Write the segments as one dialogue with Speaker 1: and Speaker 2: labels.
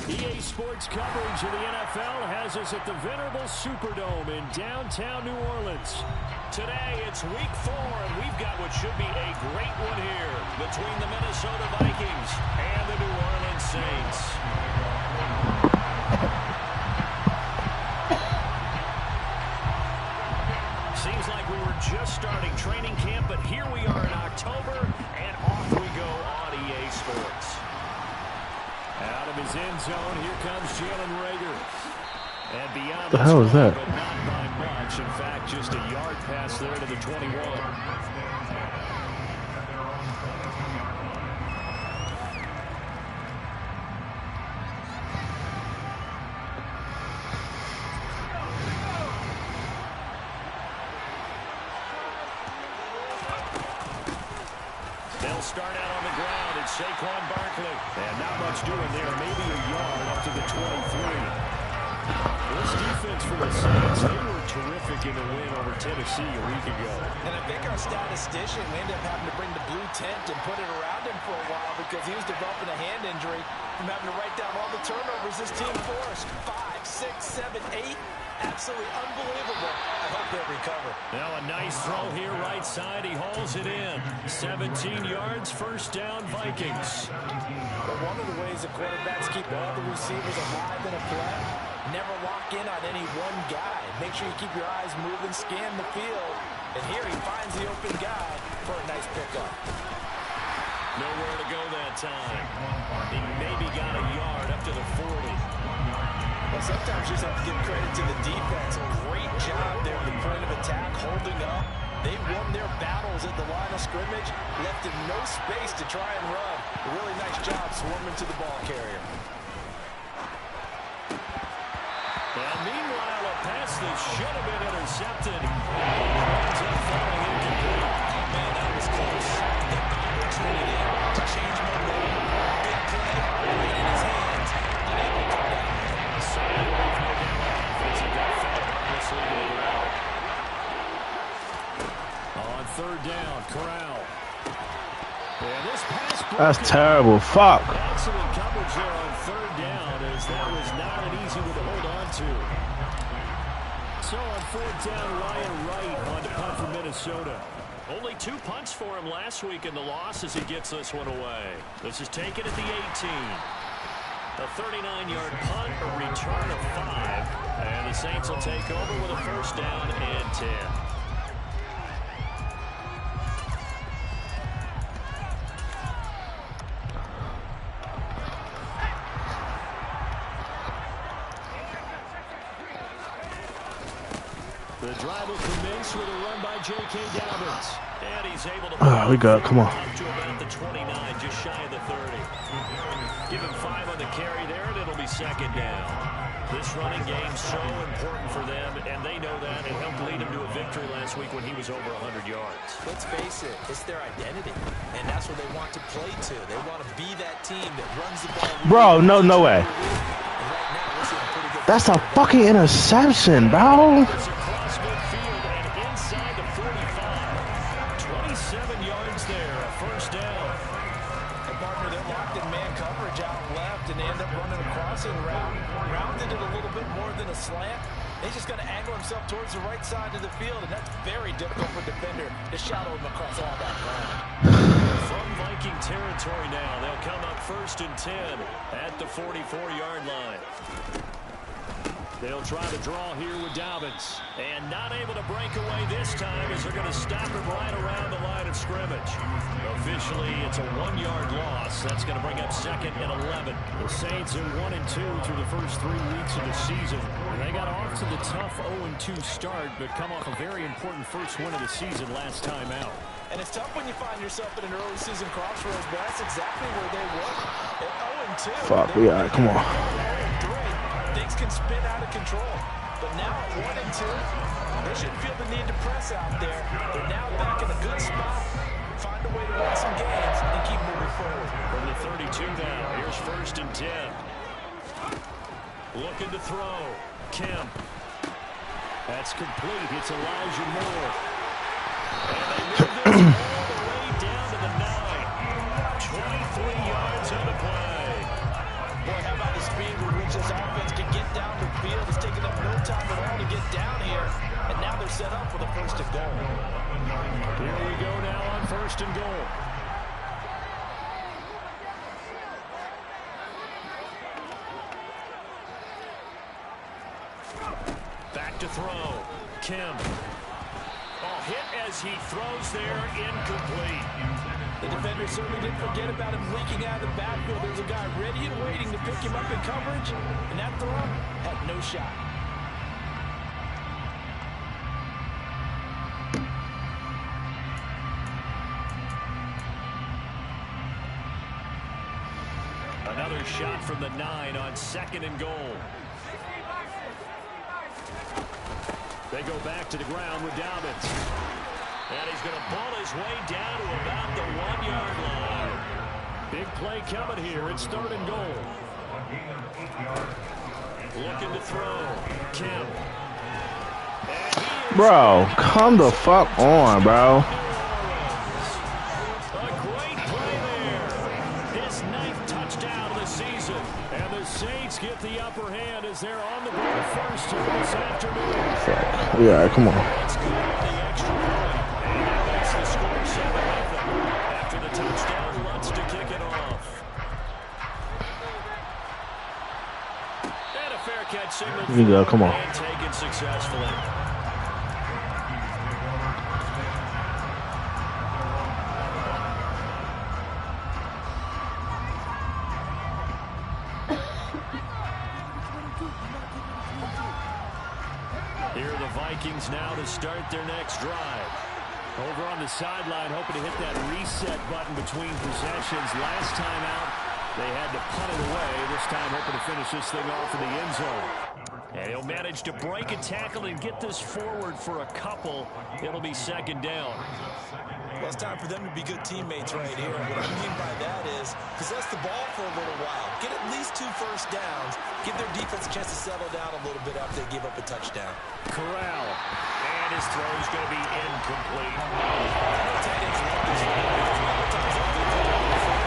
Speaker 1: EA Sports coverage of the NFL has us at the venerable Superdome in downtown New Orleans. Today, it's week 4, and we've got what should be a great one here between the Minnesota Vikings and the New Orleans Saints. Seems like we were just starting training camp, but here we are in October, and off we go on EA Sports. Out of his end zone, here comes Jalen Reagor. And beyond
Speaker 2: the hell is that?
Speaker 1: But not by much. In fact, just a yard pass there to the 21. They'll start out on the ground. It's Saquon Barkley. And not much doing there. Maybe a yard up to the 23. This defense for the Saints, they were terrific in the win over Tennessee a week ago.
Speaker 3: And I think our statistician ended up having to bring the blue tent and put it around him for a while because he was developing a hand injury from having to write down all the turnovers this team forced. 5, 6, 7, 8. Absolutely unbelievable. I hope they recover.
Speaker 1: Now a nice throw here right side. He hauls it in. 17 yards, first down, Vikings.
Speaker 3: But one of the ways the quarterbacks keep all the receivers alive in a play, never lock in on any one guy. Make sure you keep your eyes moving, scan the field. And here he finds the open guy for a nice pickup.
Speaker 1: Nowhere to go that time. He maybe got a yard up to the 40.
Speaker 3: Well, sometimes you just have to give credit to the defense. Great job there at the point of attack, holding up. They won their battles at the line of scrimmage, left him no space to try and run. A really nice job swarming to the ball carrier.
Speaker 1: And meanwhile, a pass that should have been intercepted. Ends up falling incomplete.
Speaker 3: Oh, man, that was close. The opportunity to change momentum. Big play, right in his hands. Unable to come down.
Speaker 1: On third down, Corral. And this pass
Speaker 2: That's terrible. Fuck.
Speaker 1: excellent coverage there on third down, as that was not an easy one to hold on to. So on fourth down, Ryan Wright on to punt for Minnesota. Only 2 punts for him last week in the loss as he gets this one away. This is taken at the 18. A 39-yard punt, a return of 5. And the Saints will take over with a first down and 10. The drive will commence with a run by J.K. Dobbins. And he's able to...
Speaker 2: We got it. Come on.
Speaker 1: Up to about the 29, just shy of the 30. Give him 5 on the carry there, and it'll be second down. This running game so important for them, and they know that. It helped lead him to a victory last week when he was over 100 yards.
Speaker 3: Let's face it, it's their identity, and that's what they want to play to. They want to be that team that runs the ball.
Speaker 2: Bro, no way. That's a fucking interception, bro.
Speaker 1: It's across midfield and inside the 45. 27 yards there, a first down.
Speaker 3: And partner, they're locked in man coverage out left, and they end up running a crossing route. Rounded it a little bit more than a slant. He's just going to angle himself towards the right side of the field, and that's very difficult for a defender to shadow him across all that ground.
Speaker 1: From Viking territory now, they'll come up first and 10 at the 44-yard line. They'll try to draw here with Dobbins. And not able to break away this time as they're going to stop him right around the line of scrimmage. Officially, it's a 1-yard loss. That's going to bring up second and 11. The Saints are 1-2 through the first 3 weeks of the season. They got off to the tough 0-2 start, but come off a very important first win of the season last time out.
Speaker 3: And it's tough when you find yourself at an early season crossroads, but that's exactly where they were. At 0-2.
Speaker 2: Fuck, we got it. Come on.
Speaker 3: Things can spin out of control. But now at 1-2, they shouldn't feel the need to press out there. They're now back in a good spot. Find a way to win some games and keep moving forward.
Speaker 1: From the 32 now, here's first and 10. Looking to throw. Kemp. That's complete. It's Elijah Moore. And they move this all the way down to the 9. 23 yards on the play.
Speaker 3: Boy, how about the speed much this offense can get down the field. It's taking them no time at all to get down here. And now they're set up for the first and goal.
Speaker 1: Here we go now on first and goal. Back to throw. Kim. Oh, hit as he throws there, incomplete.
Speaker 3: The defender certainly didn't forget about him leaking out of the backfield. There's a guy ready and waiting to pick him up in coverage, and that throw had no shot.
Speaker 1: Another shot from the 9 on second and goal. They go back to the ground with Dobbins. And he's going to pull his way down to about the 1-yard line. Big play coming here. It's third and goal. Looking to throw. Kim.
Speaker 2: Bro, come the fuck on, bro.
Speaker 1: A great play there. His 9th touchdown of the season. And the Saints get the upper hand as they're on the board first here this afternoon.
Speaker 2: Fuck. Yeah, come on.
Speaker 1: Let's go with the extra point. And that's the score 7-0. After the touchdown, Lutz to kick it off. And a fair catch signal.
Speaker 2: Here you go, come on.
Speaker 1: And taken successfully. Here are the Vikings now to start their next drive. Over on the sideline, hoping to hit that reset button between possessions. Last time out, they had to punt it away. This time, hoping to finish this thing off in the end zone. And he'll manage to break a tackle and get this forward for a couple. It'll be second down.
Speaker 3: Well, it's time for them to be good teammates right here. What I mean by that is possess the ball for a little while. Get at least 2 first downs. Give their defense a chance to settle down a little bit after they give up a touchdown.
Speaker 1: Corral. And his throw is going to be incomplete.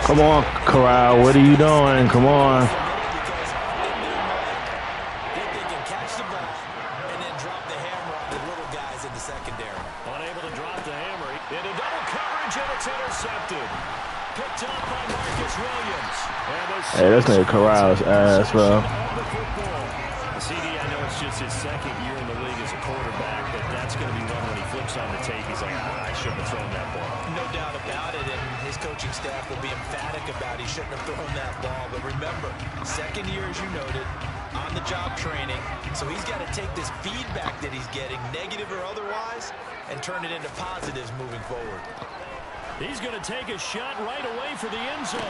Speaker 2: Come on, Corral. What are you doing? Come on.
Speaker 3: They can catch the ball and then drop the hammer on the little guys in the secondary.
Speaker 1: Unable to drop the hammer. Into double coverage, and it's intercepted. Picked up by Marcus Williams.
Speaker 2: Hey, this nigga Corral's ass, bro.
Speaker 1: CD, I know it's just his second year in the league as a quarterback, but that's going to be one when he flips on the tape. He's like, I shouldn't have thrown that ball.
Speaker 3: No doubt about it, and his coaching staff will be emphatic about he shouldn't have thrown that ball. But remember, second year, as you noted, on-the-job training. So he's got to take this feedback that he's getting, negative or otherwise, and turn it into positives moving forward.
Speaker 1: He's going to take a shot right away for the end zone.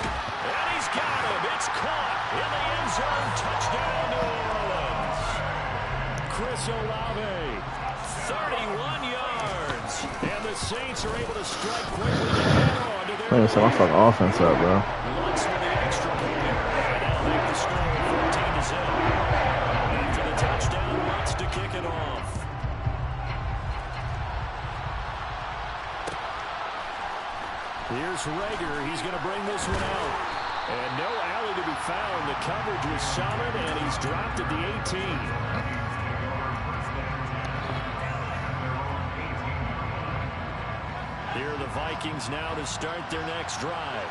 Speaker 1: And he's got him. It's caught in the end zone. Touchdown, New Orleans. Chris Olave, 31 yards. And the Saints are able to strike quickly to get on to their
Speaker 2: Man, set my fucking offense up, bro.
Speaker 1: Lutz with the extra point. And that'll make the score 14-0. After the touchdown, Lutz to kick it off. Here's Rager. He's going to bring this one out. And no alley to be found. The coverage was solid, and he's dropped at the 18. Here are the Vikings now to start their next drive.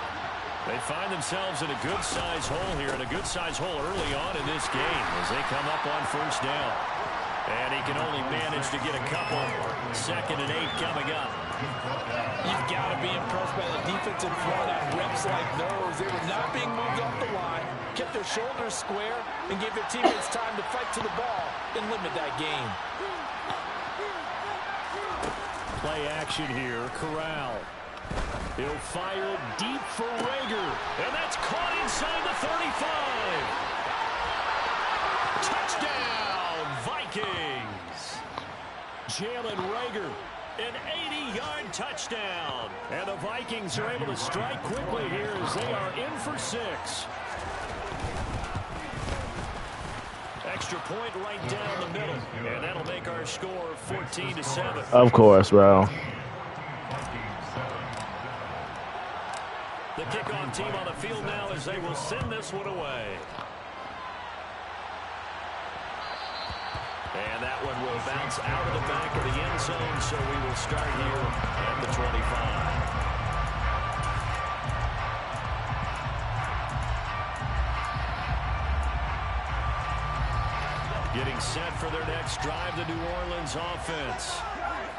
Speaker 1: They find themselves in a good-sized hole here, and a good-sized hole early on in this game as they come up on first down. And he can only manage to get a couple. 2nd and 8 coming up.
Speaker 3: You've got to be impressed by the defensive front on reps like those. They were not being moved off the line, kept their shoulders square, and gave their teammates time to fight to the ball and limit that game.
Speaker 1: Play action here. Corral. He'll fire deep for Rager. And that's caught inside the 35. Touchdown, Vikings. Jalen Rager. An 80-yard touchdown. And the Vikings are able to strike quickly here as they are in for 6. Extra point right down the middle. And that'll make our score 14-7.
Speaker 2: Of course, bro.
Speaker 1: The kickoff team on the field now as they will send this one away. And that one will bounce out of the back of the end zone, so we will start here at the 25. Getting set for their next drive, the New Orleans offense.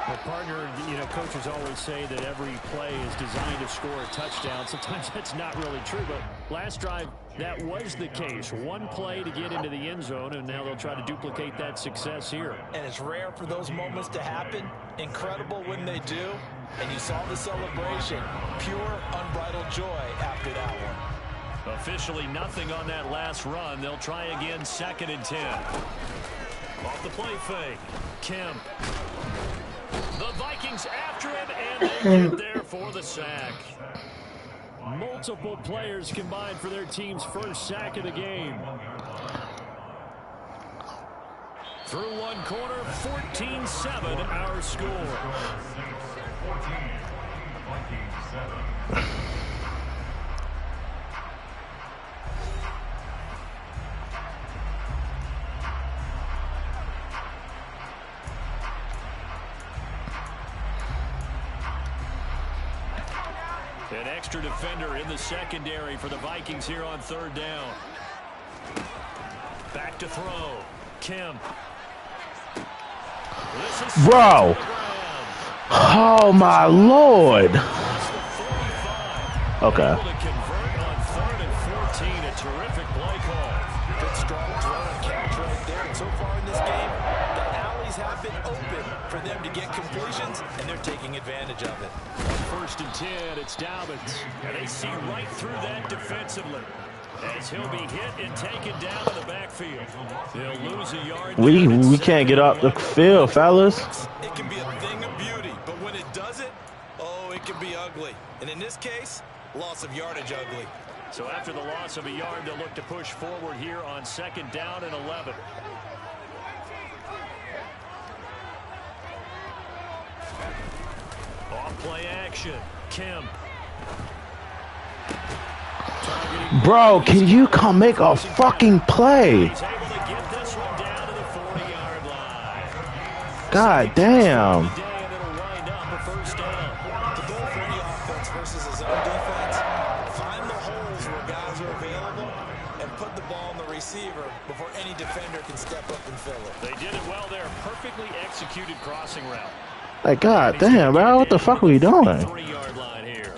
Speaker 4: Well, partner, coaches always say that every play is designed to score a touchdown. Sometimes that's not really true, but last drive, that was the case. One play to get into the end zone, and now they'll try to duplicate that success here.
Speaker 3: And it's rare for those moments to happen. Incredible when they do. And you saw the celebration. Pure, unbridled joy after that one.
Speaker 1: Officially nothing on that last run. They'll try again, 2nd and 10. Off the play fake. Kemp. The Vikings after him, and they get there for the sack.
Speaker 4: Multiple players combined for their team's first sack of the game.
Speaker 1: Through one quarter, 14-7 our score. An extra defender in the secondary for the Vikings here on 3rd down. Back to throw. Kemp.
Speaker 2: Bro. Oh, my Lord. Okay.
Speaker 1: Able to convert on 3rd and 14. A terrific play call.
Speaker 3: Good strong throw and catch right there. And so far in this game, the alleys have been open for them to get completions, and they're taking advantage of it.
Speaker 1: On 1st and 10, it's Dobbins. And they see right through that defensively, as he'll be hit and taken down in the backfield. They'll lose a yard.
Speaker 2: We can't get up the field, fellas.
Speaker 3: It can be a thing of beauty, but when it doesn't, oh, it can be ugly. And in this case, loss of yardage ugly.
Speaker 1: So after the loss of a yard, they'll look to push forward here on 2nd down and 11. Off play action. Kemp.
Speaker 2: Bro, can you come make a fucking play?
Speaker 1: He's able to get this one down to the 40-yard line.
Speaker 2: God damn.
Speaker 1: And it'll wind up a 1st down.
Speaker 3: The goal for any offense versus his own defense, find the holes where guys are available and put the ball on the receiver before any defender can step up and fill it.
Speaker 1: They did it well there. Perfectly executed crossing route.
Speaker 2: Like, god damn, bro. What the fuck are we doing?
Speaker 1: 3-yard line here.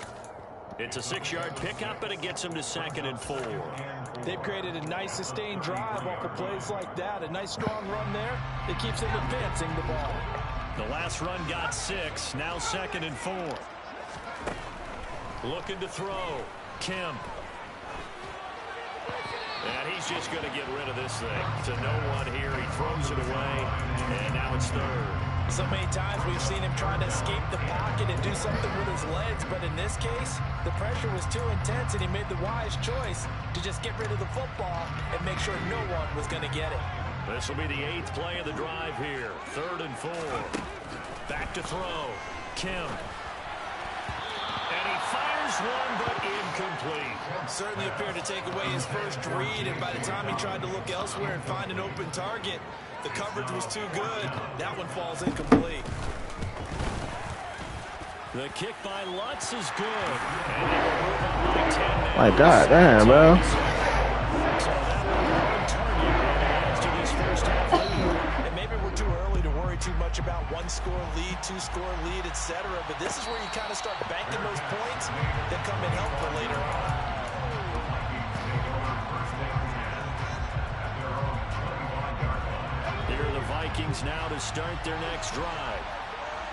Speaker 1: It's a 6-yard pickup, and it gets him to 2nd and 4.
Speaker 3: They've created a nice sustained drive off of plays like that. A nice strong run there that keeps them advancing the ball.
Speaker 1: The last run got 6. Now 2nd and 4. Looking to throw. Kemp. And he's just going to get rid of this thing to no one here. He throws it away, and now it's 3rd.
Speaker 3: So many times we've seen him trying to escape the pocket and do something with his legs, but in this case, the pressure was too intense, and he made the wise choice to just get rid of the football and make sure no one was going to get it.
Speaker 1: This will be the 8th play of the drive here. 3rd and 4. Back to throw. Kemp. And he fires one, but incomplete.
Speaker 3: Certainly appeared to take away his first read, and by the time he tried to look elsewhere and find an open target, the coverage was too good. That one falls incomplete.
Speaker 1: The kick by Lutz is good. And they will move on by 10 now.
Speaker 2: My god damn, bro.
Speaker 1: So that will return you as to this first half lead.
Speaker 3: And maybe we're too early to worry too much about 1-score lead, 2-score lead, etc. But this is where you kind of start banking those points that come in helpful later on.
Speaker 1: Here are the Vikings now to start their next drive.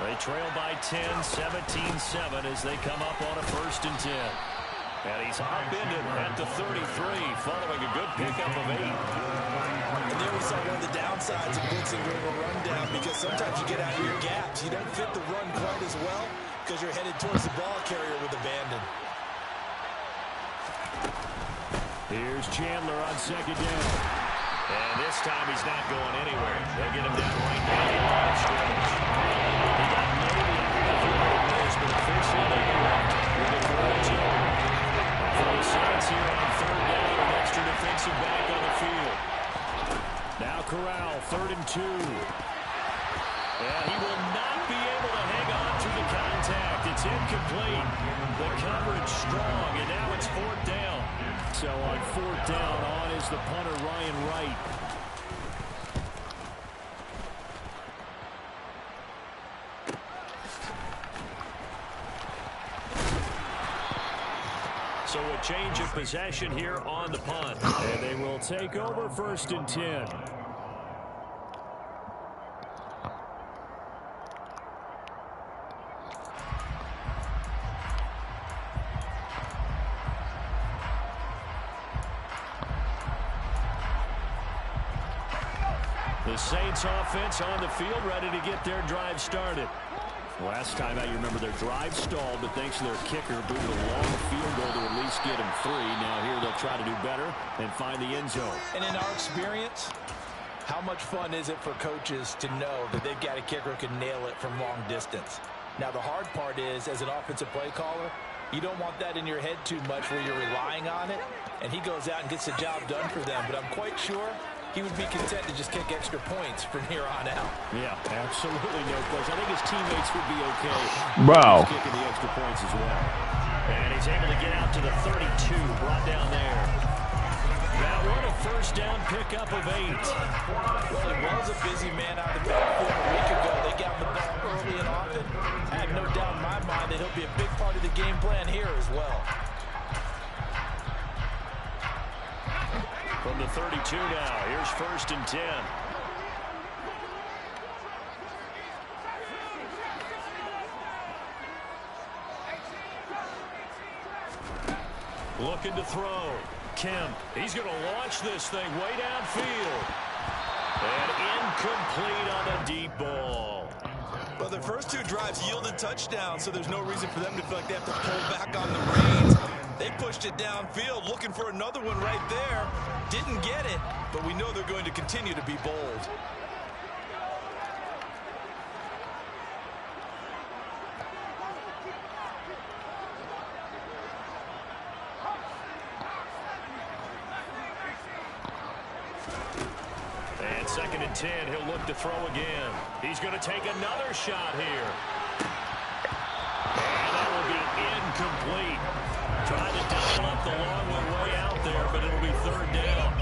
Speaker 1: They trail by 10, 17-7 as they come up on a 1st and 10. And he's upended at the 33, following a good pickup of 8.
Speaker 3: And there we saw one of the downsides of blitzing during a rundown, because sometimes you get out of your gaps. You don't fit the run quite as well because you're headed towards the ball carrier with abandon.
Speaker 1: Here's Chandler on 2nd down. And this time he's not going anywhere. They'll get him down right now the line of scrimmage. He got maybe a this, but officially they correct with a 4-2. For the Saints here on 3rd down, an extra defensive back on the field. Now Corral, 3rd 2. And he will not be able to hang on through the contact. It's incomplete. The coverage strong, and now it's 4th down. So on 4th down, on is the punter, Ryan Wright. So a change of possession here on the punt. And they will take over 1st and 10. The Saints offense on the field, ready to get their drive started. Last time out, you remember their drive stalled, but thanks to their kicker, booted a long field goal to at least get him 3. Now here they'll try to do better and find the end zone.
Speaker 3: And in our experience, how much fun is it for coaches to know that they've got a kicker who can nail it from long distance? Now the hard part is, as an offensive play caller, you don't want that in your head too much where you're relying on it, and he goes out and gets the job done for them. But I'm quite sure he would be content to just kick extra points from here on out.
Speaker 1: Yeah, absolutely no question. I think his teammates would be okay.
Speaker 2: Bro.
Speaker 1: He's kicking the extra points as well. And he's able to get out to the 32, brought down there. That one a 1st down pickup of 8.
Speaker 3: Well, he was a busy man out of the backfield a week ago. They got the ball early and often. I have no doubt in my mind that he'll be a big part of the game plan here as well.
Speaker 1: From the 32 now, here's 1st and 10. Looking to throw. Kemp, he's going to launch this thing way downfield. And incomplete on a deep ball.
Speaker 5: Well, their first 2 drives yielded touchdowns, so there's no reason for them to feel like they have to pull back on the reins. They pushed it downfield, looking for another one right there. Didn't get it, but we know they're going to continue to be bold.
Speaker 1: And 2nd and 10, he'll look to throw again. He's going to take another shot here. And that will be incomplete. Trying to dial up the long one way out there, but it'll be 3rd down.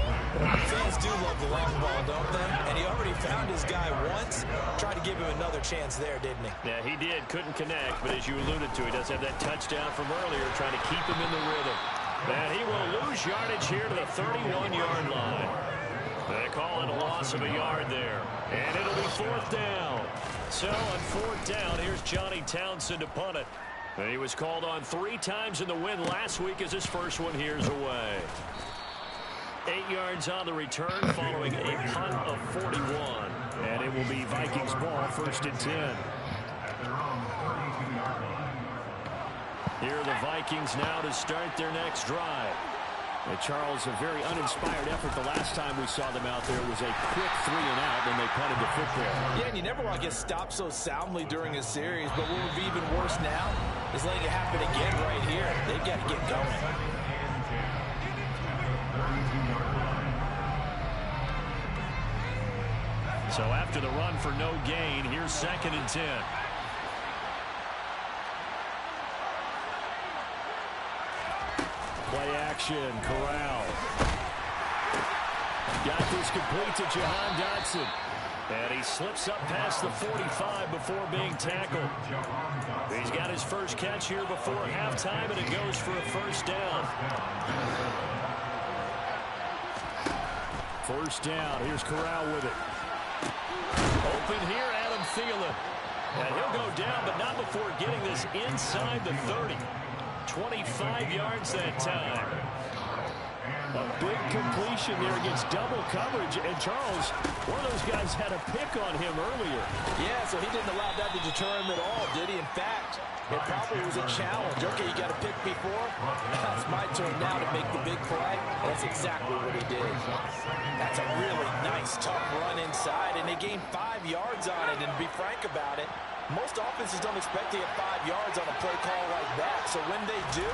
Speaker 3: Fans do love the long ball, don't they? And he already found his guy once. Tried to give him another chance there, didn't he?
Speaker 1: Yeah, he did. Couldn't connect, but as you alluded to, he does have that touchdown from earlier, trying to keep him in the rhythm. And he will lose yardage here to the 31-yard line. They call it a loss of a yard there. And it'll be 4th down. So on 4th down, here's Johnny Townsend to punt it. And he was called on 3 times in the win last week as his first one here's away. 8 yards on the return following a punt of 41. And it will be Vikings ball, 1st and 10. Here are the Vikings now to start their next drive. And Charles, a very uninspired effort the last time we saw them out there was a quick 3 and out when they punted the football.
Speaker 3: Yeah, and you never want to get stopped so soundly during a series, but what would be even worse now is letting it happen again right here. They've got to get going.
Speaker 1: So after the run for no gain, here's 2nd and 10. Play action, Corral. Got this complete to Jahan Dotson. And he slips up past the 45 before being tackled. He's got his first catch here before halftime, and it goes for a 1st down. 1st down. Here's Corral with it. Open here, Adam Thielen. And he'll go down, but not before getting this inside the 30. 25 yards that time. A big completion there against double coverage. And Charles, one of those guys had a pick on him earlier.
Speaker 3: Yeah, so he didn't allow that to deter him at all, did he? In fact, it probably was a challenge. Okay, you got a pick before. It's my turn now to make the big play. That's exactly what he did. That's a really nice, tough run inside, and they gained 5 yards on it. And to be frank about it, most offenses don't expect to get 5 yards on a play call like that. So when they do,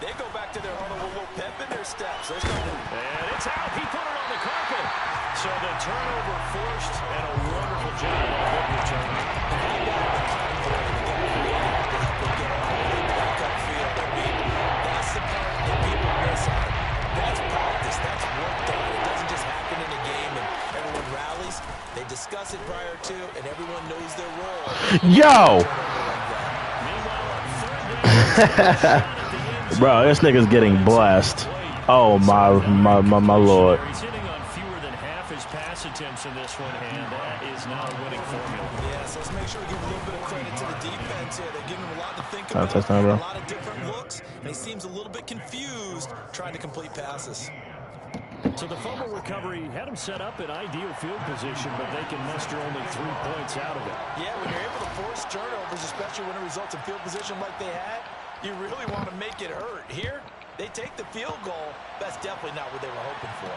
Speaker 3: they go back to their huddle with a little pep in their steps. And
Speaker 1: it's out. He put it on the carpet. So the turnover forced, and a wonderful job on the return.
Speaker 3: That's the part that people miss out. That's practice. That's work done. It doesn't just happen in a game and everyone rallies. They discuss it prior to, and everyone knows their role.
Speaker 2: Yo! Bro, this nigga's getting blessed. Oh my lord.
Speaker 1: He's hitting on fewer than half his pass attempts in this one, and that is not a winning formula.
Speaker 3: Yeah, so let's make sure we give a little bit of credit to the defense here. They're giving him a lot to think about,
Speaker 2: Touchdown, bro.
Speaker 3: a lot of different looks, and he seems a little bit confused trying to complete passes.
Speaker 1: So the fumble recovery had him set up in ideal field position, but they can muster only 3 points out of it.
Speaker 3: Yeah, when you're able to force turnovers, especially when it results in field position like they had, you really want to make it hurt. Here, they take the field goal. That's definitely not what they were hoping for.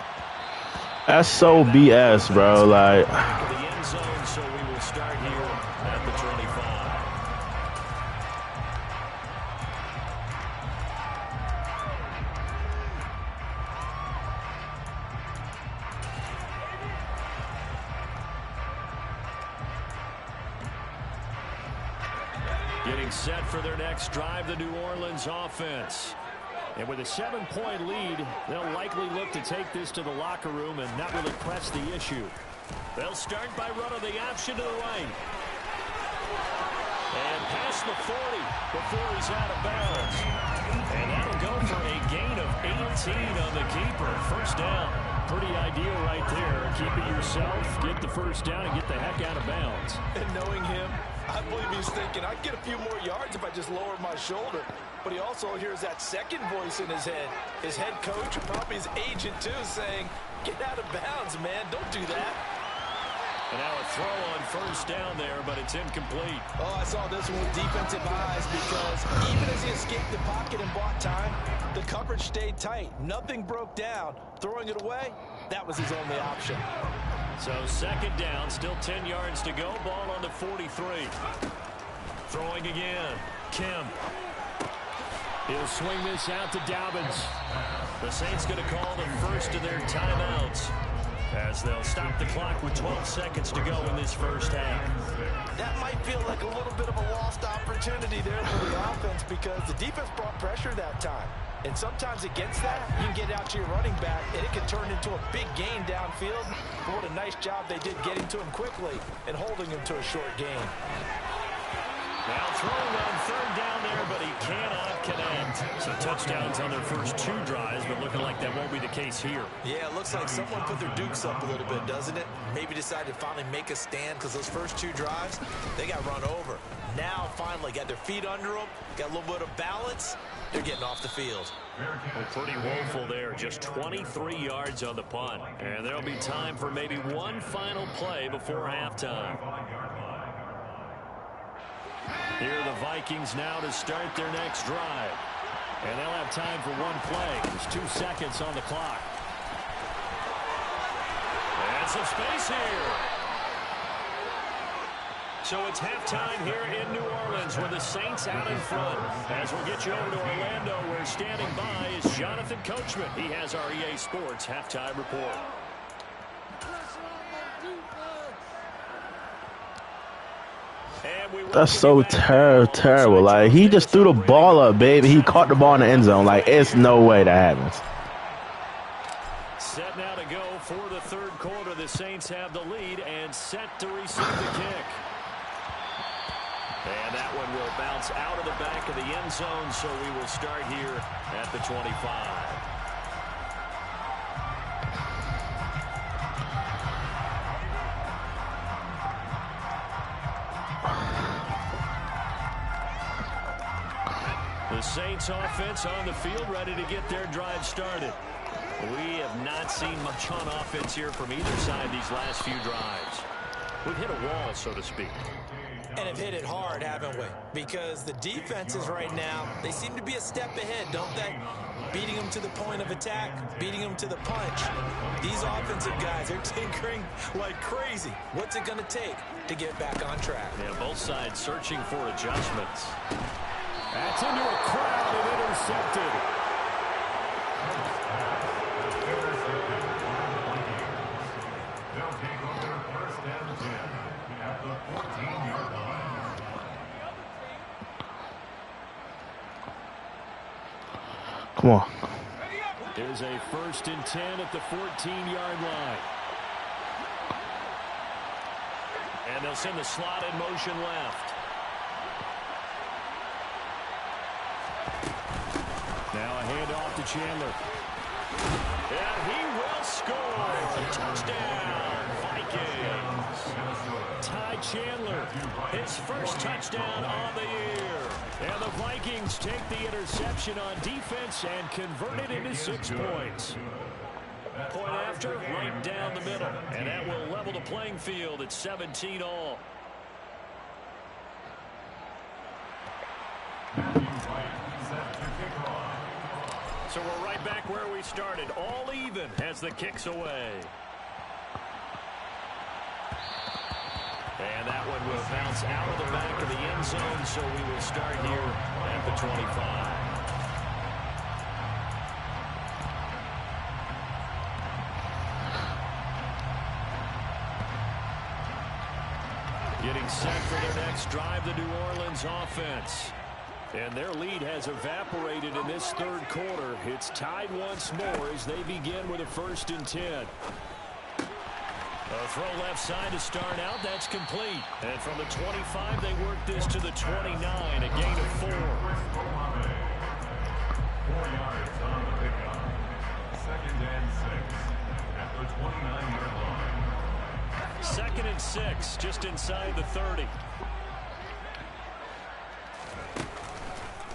Speaker 2: That's so BS, bro. Like,
Speaker 1: The end zone, so we will start here at the 25. Getting set for their next drive, the New Orleans offense. And with a 7-point lead, they'll likely look to take this to the locker room and not really press the issue. They'll start by running the option to the right. And past the 40 before he's out of bounds. And that'll go for a gain of 18 on the keeper. First down. Pretty ideal right there. Keep it yourself, get the first down, and get the heck out of bounds.
Speaker 3: And knowing him, I believe he's thinking, I'd get a few more yards if I just lowered my shoulder. But he also hears that second voice in his head. His head coach, probably his agent too, saying, get out of bounds, man. Don't do that.
Speaker 1: And now a throw on first down there, but it's incomplete.
Speaker 3: Oh, I saw this one with defensive eyes because even as he escaped the pocket and bought time, the coverage stayed tight. Nothing broke down. Throwing it away, that was his only option.
Speaker 1: So second down, still 10 yards to go. Ball on the 43. Throwing again. Kemp. He'll swing this out to Dobbins. The Saints going to call the first of their timeouts as they'll stop the clock with 12 seconds to go in this first half.
Speaker 3: That might feel like a little bit of a lost opportunity there for the offense because the defense brought pressure that time. And sometimes against that, you can get out to your running back, and it can turn into a big gain downfield. But what a nice job they did getting to him quickly and holding him to a short gain.
Speaker 1: Now throwing on third down there, but he cannot connect. So touchdowns on their first 2 drives, but looking like that won't be the case here.
Speaker 3: Yeah, it looks like someone put their dukes up a little bit, doesn't it? Maybe decided to finally make a stand because those first 2 drives, they got run over. Now finally got their feet under them, got a little bit of balance. They're getting off the field.
Speaker 1: Well, pretty woeful there. Just 23 yards on the punt. And there'll be time for maybe one final play before halftime. Here are the Vikings now to start their next drive. And they'll have time for one play. There's 2 seconds on the clock. And some space here. So it's halftime here in New Orleans with the Saints out in front. As we'll get you over to Orlando, where standing by is Jonathan Coachman. He has our EA Sports halftime report.
Speaker 2: that's so terrible. Like, he just threw the ball up, baby. He caught the ball in the end zone. Like, it's no way that happens.
Speaker 1: Set now to go for the third quarter. The Saints have the lead and set to receive the kick. And that one will bounce out of the back of the end zone, so we will start here at the 25. The Saints offense on the field, ready to get their drive started. We have not seen much on offense here from either side these last few drives. We've hit a wall, so to speak.
Speaker 3: And have hit it hard, haven't we? Because the defenses right now, they seem to be a step ahead, don't they? Beating them to the point of attack, beating them to the punch. These offensive guys, they're tinkering like crazy. What's it going to take to get back on track?
Speaker 1: Yeah, both sides searching for adjustments. That's into a crowd and intercepted.
Speaker 2: Come on.
Speaker 4: There's a 1st and 10 at the 14-yard line. And they'll send the slot in motion left. Now a handoff to Chandler. And he will score. Touchdown, Vikings. Ty Chandler, his first touchdown on the year. And the Vikings take the interception on defense and convert it into 6 points. Point after, right down the middle. And that will level the playing field at 17 all. So we're right back where we started. All even as the kick's away. And that one will bounce out of the back of the end zone, so we will start here at the 25. Getting set for their next drive, the New Orleans offense. And their lead has evaporated in this 3rd quarter. It's tied once more as they begin with a 1st and 10. A throw left side to start out. That's complete. And from the 25, they work this to the 29, a gain of 4. 4 yards on the pickup. 2nd and 6 at the 29-yard line. 2nd and 6, just inside the 30.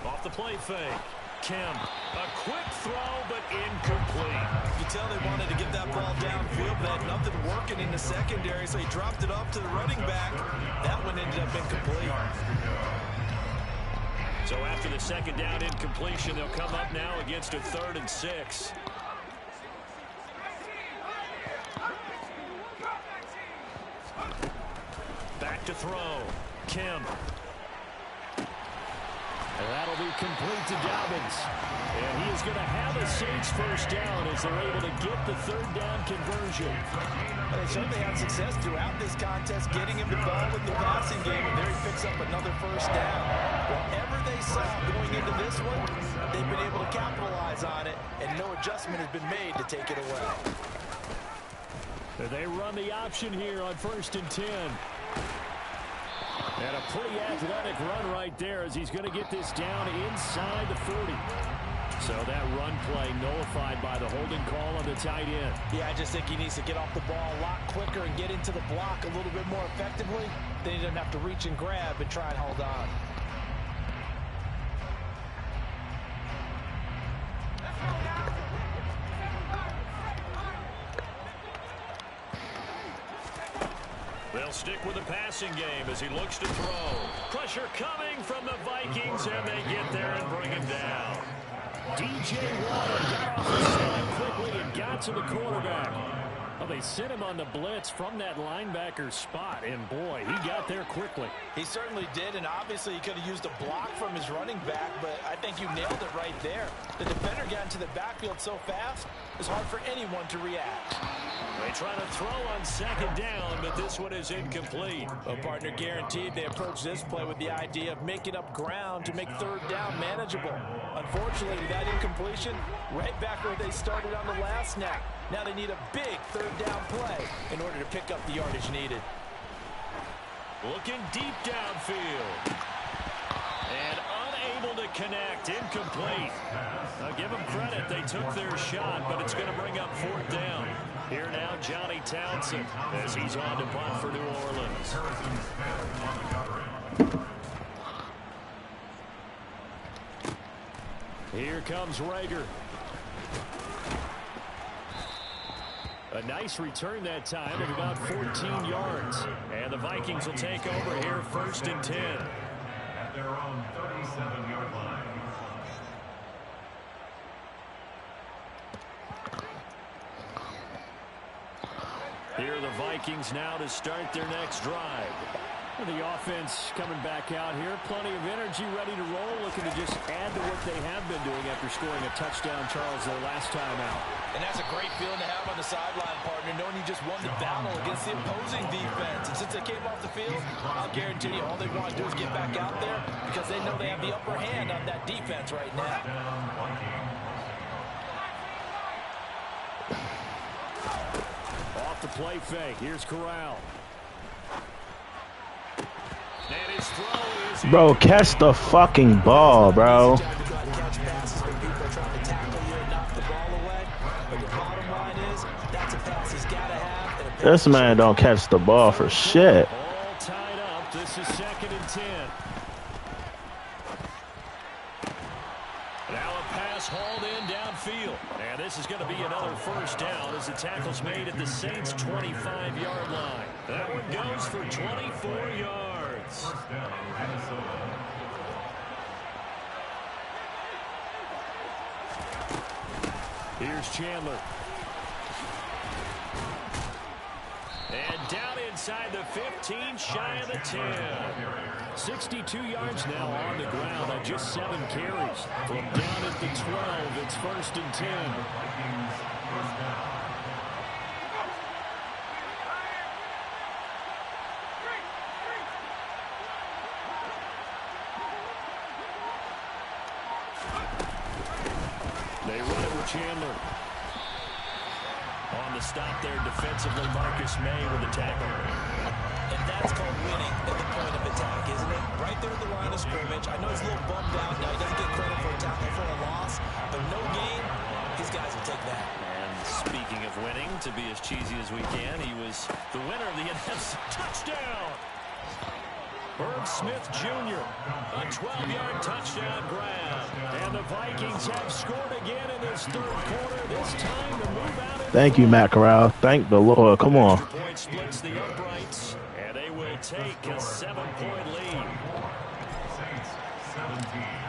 Speaker 4: Off the play fake. Kim, a quick throw, but incomplete.
Speaker 5: You tell they wanted to get that ball downfield, but had nothing working in the secondary, so he dropped it up to the running back. That one ended up incomplete.
Speaker 4: So after the 2nd down incompletion, they'll come up now against a 3rd and 6. Back to throw. Kim. And that'll be complete to Dobbins. And he is going to have a Saints 1st down as they're able to get the 3rd down conversion.
Speaker 3: They certainly had success throughout this contest getting him the ball with the passing game, and there he picks up another 1st down. Whatever they saw going into this one, they've been able to capitalize on it, and no adjustment has been made to take it away.
Speaker 4: They run the option here on 1st and 10. And a pretty athletic run right there as he's going to get this down inside the 40. So that run play nullified by the holding call on the tight end.
Speaker 3: Yeah, I just think he needs to get off the ball a lot quicker and get into the block a little bit more effectively. Then he doesn't have to reach and grab and try and hold on.
Speaker 4: They'll stick with the passing game as he looks to throw. Pressure coming from the Vikings, and they get there and bring him down. DJ Waddle got off the side quickly and got to the quarterback. Well, they sent him on the blitz from that linebacker spot, and boy, he got there quickly.
Speaker 3: He certainly did, and obviously he could have used a block from his running back, but I think you nailed it right there. The defender got into the backfield so fast, it's hard for anyone to react.
Speaker 4: They try to throw on 2nd down, but this one is incomplete.
Speaker 3: A partner guaranteed they approach this play with the idea of making up ground to make 3rd down manageable. Unfortunately, that incompletion, right back where they started on the last snap. Now they need a big 3rd down play in order to pick up the yardage needed.
Speaker 4: Looking deep downfield. And unable to connect. Incomplete. I'll give them credit. They took their shot, but it's going to bring up 4th down. Here now, Johnny Townsend, as he's on to punt for New Orleans. Here comes Rager. A nice return that time of about 14 yards. And the Vikings will take over here 1st and 10. At their own 37-yard line. Here are the Vikings now to start their next drive. The offense coming back out here. Plenty of energy, ready to roll, looking to just add to what they have been doing after scoring a touchdown, Charles, their last time out.
Speaker 3: And that's a great feeling to have on the sideline, partner, knowing you just won the battle against the opposing defense. And since they came off the field, I'll guarantee you all they want to do is get back out there because they know they have the upper hand on that defense right now.
Speaker 4: Off the play fake. Here's Corral. And his throw is
Speaker 2: Bro, catch the fucking ball, bro.
Speaker 3: Catch passes when people are trying to tackle you and knock the ball away. But the bottom line is, that's a pass he's got to have. And a
Speaker 2: This man don't catch the ball for shit.
Speaker 4: all tied up. This is 2nd and 10. Now a pass hauled in downfield. And this is going to be another first down as the tackle's made at the Saints' 25-yard line. That one goes for 24 yards. Here's Chandler. And down inside the 15, shy of the 10. 62 yards now on the ground on just 7 carries. From down at the 12, it's 1st and 10. They run it with Chandler. On the stop there defensively, Marcus May with the tackle.
Speaker 3: And that's called winning at the point of attack, isn't it? Right there at the line of scrimmage. I know he's a little bummed out now. He doesn't get credit for a tackle for a loss, but no gain, these guys will take that.
Speaker 1: And speaking of winning, to be as cheesy as we can, he was the winner of the NFC touchdown.
Speaker 4: Herb Smith Jr., a 12-yard touchdown grab. And the Vikings have scored again in this 3rd quarter. This time to move out.
Speaker 2: Thank you, Matt Corral. Thank the Lord. Come on.
Speaker 1: Point splits the uprights, and they will take a 7-point lead.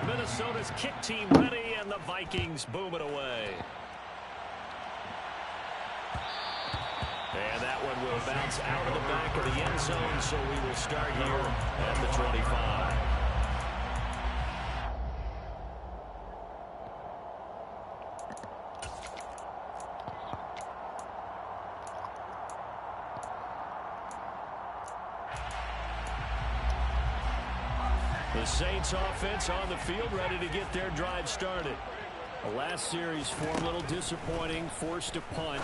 Speaker 1: Minnesota's kick team ready, and the Vikings boom it away. And that one will bounce out of the back of the end zone, so we will start here at the 25. The Saints offense on the field, ready to get their drive started. The last series form a little disappointing, forced a punt.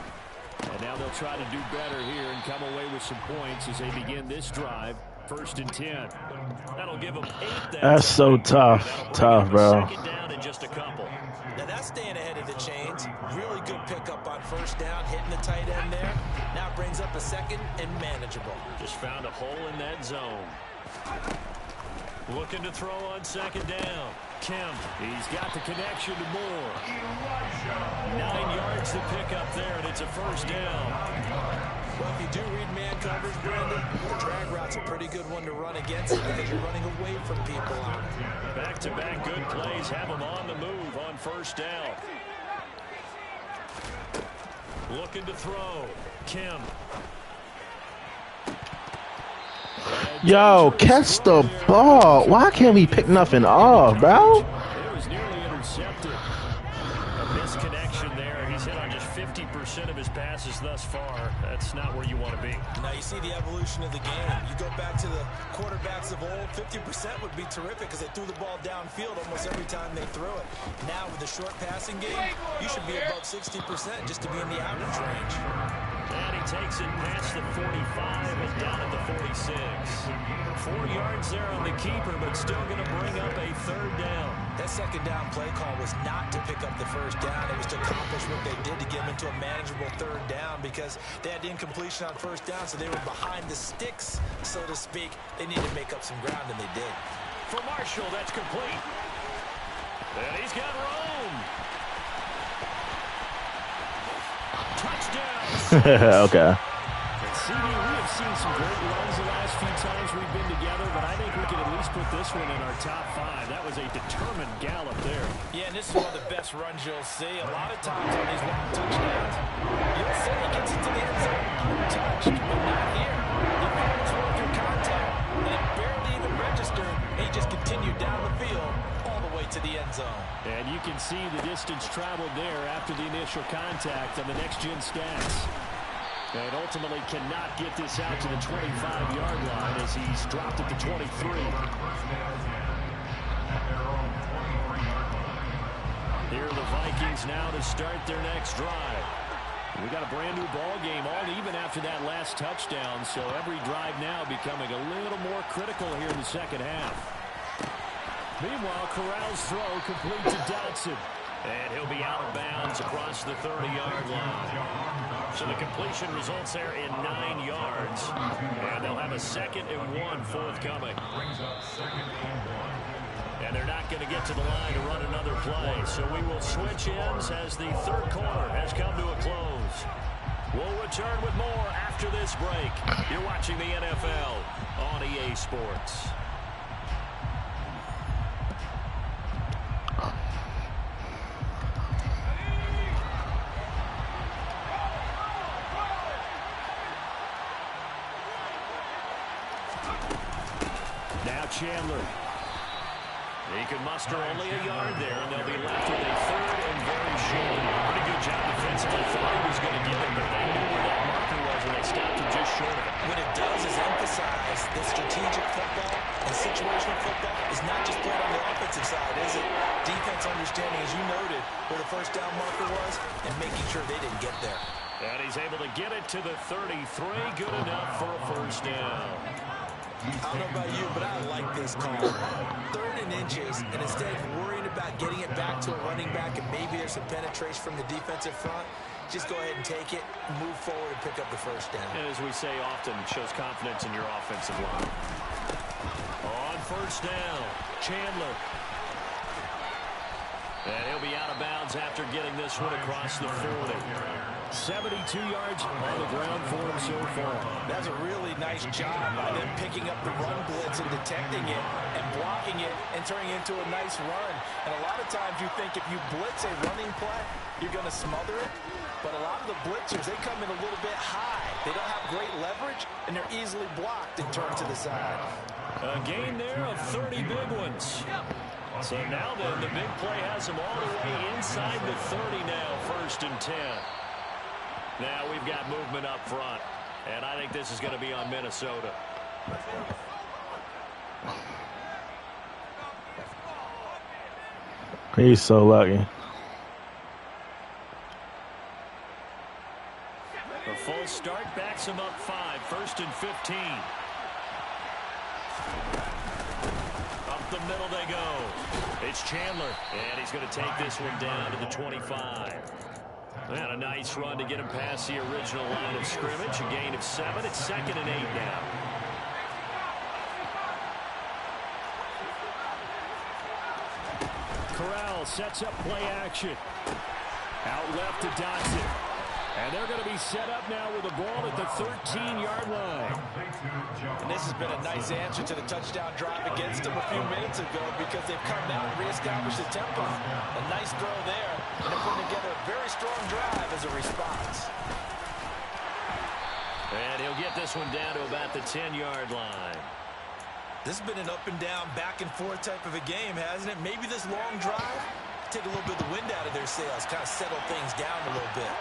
Speaker 1: And now they'll try to do better here and come away with some points as they begin this drive. 1st and 10. That'll give them 8.
Speaker 2: That's so tough. Tough, bro.
Speaker 1: 2nd down in just a couple.
Speaker 3: Now that's staying ahead of the chains. Really good pickup on 1st down, hitting the tight end there. Now brings up a 2nd and manageable.
Speaker 1: Just found a hole in that zone. Looking to throw on 2nd down. Kim, he's got the connection to Moore. 9 yards to pick up there, and it's a 1st down.
Speaker 3: Well, if you do read man coverage, Brandon, the drag route's a pretty good one to run against it because you're running away from people out.
Speaker 1: Back-to-back good plays have them on the move on 1st down. Looking to throw. Kim.
Speaker 2: Yo, catch the ball. Why can't we pick nothing off, bro?
Speaker 4: It was nearly intercepted.
Speaker 1: A misconnection there. He's hit on just 50% of his passes thus far. That's not where you want to be.
Speaker 3: Now you see the evolution of the game. You go back to the quarterbacks of old, 50% would be terrific because they threw the ball downfield almost every time they threw it. Now with the short passing game, you should be above 60% just to be in the average range.
Speaker 1: And he takes it past the 45 and down at the 46. 4 yards there on the keeper, but still going to bring up a 3rd down.
Speaker 3: That 2nd down play call was not to pick up the 1st down. It was to accomplish what they did to get them into a manageable 3rd down because they had incompletion on 1st down, so they were behind the sticks, so to speak. They needed to make up some ground, and they did.
Speaker 1: For Marshall, that's complete. And he's got Rome. Touchdown.
Speaker 2: Okay.
Speaker 4: CD, we have seen some great runs the last few times we've been together, but I think we can at least put this one in our top 5. That was a determined gallop there.
Speaker 3: Yeah, and this is one of the best runs you'll see. A lot of times on these long touchdowns, you'll see he gets into the end zone untouched, but not here. He found his way through contact, and it barely even registered. He just continued down the field all the way to the end zone.
Speaker 4: And you can see the distance traveled there after the initial contact on the next-gen stats. And ultimately cannot get this out to the 25-yard line as he's dropped at the 23. Here are the Vikings now to start their next drive. We got a brand new ball game, all even after that last touchdown. So every drive now becoming a little more critical here in the second half. Meanwhile, Corral's throw complete to Dotson.
Speaker 1: And he'll be out of bounds across the 30-yard line. So the completion results there in 9 yards. And they'll have a 2nd and 1 forthcoming. And they're not going to get to the line to run another play. So we will switch ends as the third quarter has come to a close. We'll return with more after this break. You're watching the NFL on EA Sports.
Speaker 4: Now Chandler.
Speaker 1: He can muster only a yard there, and they'll be left with a 3rd and very short. Pretty good job defensively. Thought he was going to get it, but they knew where that marker was, and they stopped him just short of it.
Speaker 3: What it does is emphasize that strategic football and situational football is not just played on the offensive side, is it? Defense understanding, as you noted, where the first down marker was and making sure they didn't get there.
Speaker 1: And he's able to get it to the 33. Good enough for a first down.
Speaker 3: I don't know about you, but I like this call. 3rd and inches, and instead of worrying about getting it back to a running back and maybe there's some penetration from the defensive front, just go ahead and take it, move forward, and pick up the first down.
Speaker 1: And as we say often, it shows confidence in your offensive line. On first down, Chandler. And he'll be out of bounds after getting this one across the 40.
Speaker 4: 72 yards on the ground for him so far.
Speaker 3: That's a really nice job by them picking up the run blitz and detecting it and blocking it and turning it into a nice run. And a lot of times you think if you blitz a running play, you're going to smother it. But a lot of the blitzers, they come in a little bit high. They don't have great leverage, and they're easily blocked and turned to the side.
Speaker 1: A gain there of 30 big ones. So now then, the big play has them all the way inside the 30 now, 1st and 10. Now we've got movement up front, and I think this is going to be on Minnesota.
Speaker 2: He's so lucky.
Speaker 1: The full start backs him up 5, 1st and 15. Up the middle they go. It's Chandler, and he's going to take this one down to the 25. And a nice run to get him past the original line of scrimmage. A gain of 7. It's 2nd and 8 now.
Speaker 4: Corral sets up play action. Out left to Dotson. And they're going to be set up now with the ball at the 13-yard line.
Speaker 3: And this has been a nice answer to the touchdown drive against them a few minutes ago because they've come out and reestablished the tempo. A nice throw there, and they're putting together a very strong drive as a response.
Speaker 1: And he'll get this one down to about the 10-yard line.
Speaker 5: This has been an up-and-down, back-and-forth type of a game, hasn't it? Maybe this long drive, take a little bit of the wind out of their sails, kind of settle things down a little bit.